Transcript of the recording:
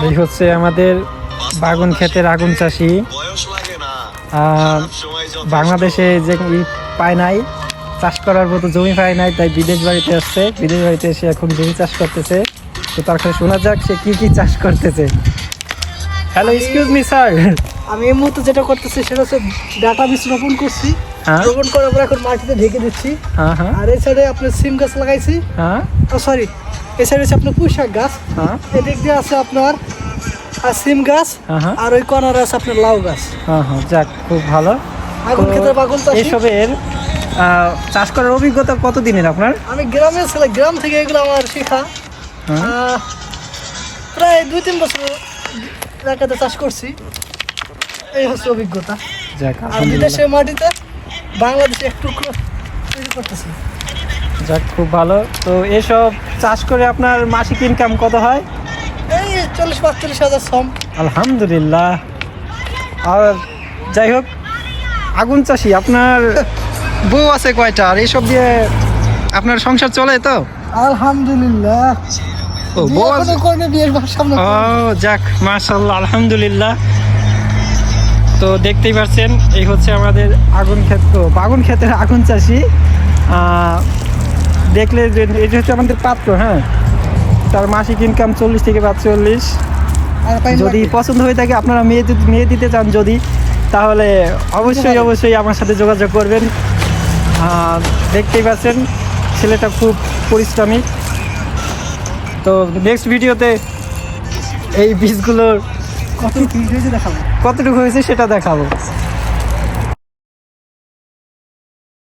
এই হচ্ছে আমাদের বাগুন ক্ষেতের আগুন চাষি। বাংলাদেশে যে পায় নাই, চাষ করার মতো জমি পায় নাই, তাই বিদেশ বাড়িতে আসছে। বিদেশ বাড়িতে এসে এখন জমি চাষ করতেছে। তো তার কাছে শোনা যাক সে কি কি চাষ করতেছে। Hello, excuse me sir. আমি এই মুহূর্তে যেটা করতেছি সেটা হচ্ছে ডাটা বীজ রোপণ করছি। রোপণ করার পর এখন মাটিতে ঢেকে দিচ্ছি। আর এই সাইডে আপনার সিম গাছ লাগাইছি। সরি, এই সাইডে হচ্ছে আপনার পুঁই শাক গাছ। এদিক দিয়ে আছে আপনার সিম গাছ। আর ওই কর্নারে আছে আপনার লাউ গাছ। যাক, খুব ভালো। আগুন ক্ষেতের বাগুন চাষি। এসবের চাষ করার অভিজ্ঞতা কতদিনের আপনার? আমি গ্রামে ছিলাম, গ্রাম থেকে এগুলো আমার শেখা। প্রায় 2-3 বছর এলাকাতে চাষ করছি। এই হচ্ছে অভিজ্ঞতা। আর বিদেশের মাটিতে বাংলাদেশে একটু তৈরি করতেছি। যাক, খুব ভালো। তো এসব চাষ করে আপনার মাসিক ইনকাম কত হয়? এই 40-45 হাজার সম। আলহামদুলিল্লাহ। আর যাই হোক, আগুন চাষি আপনার বউ আছে কয়টা? আর এইসব দিয়ে আপনার সংসার চলে তো? আলহামদুলিল্লাহ। ও, বউ আছে? ও যাক, মাশাআল্লাহ, আলহামদুলিল্লাহ। তো দেখতেই পাচ্ছেন, এই হচ্ছে আমাদের আগুন ক্ষেত, বাগুন ক্ষেতের আগুন চাষি। দেখলে এটা হচ্ছে আমাদের পাত্র। তার মাসিক ইনকাম 40 থেকে 45। যদি পছন্দ হয়ে থাকে, আপনারা মেয়ে দিতে চান যদি, তাহলে অবশ্যই আমার সাথে যোগাযোগ করবেন। দেখতেই পাচ্ছেন ছেলেটা খুব পরিশ্রমী। তো নেক্সট ভিডিওতে এই বীজগুলোর কতটুকু হয়েছে সেটা দেখাবো।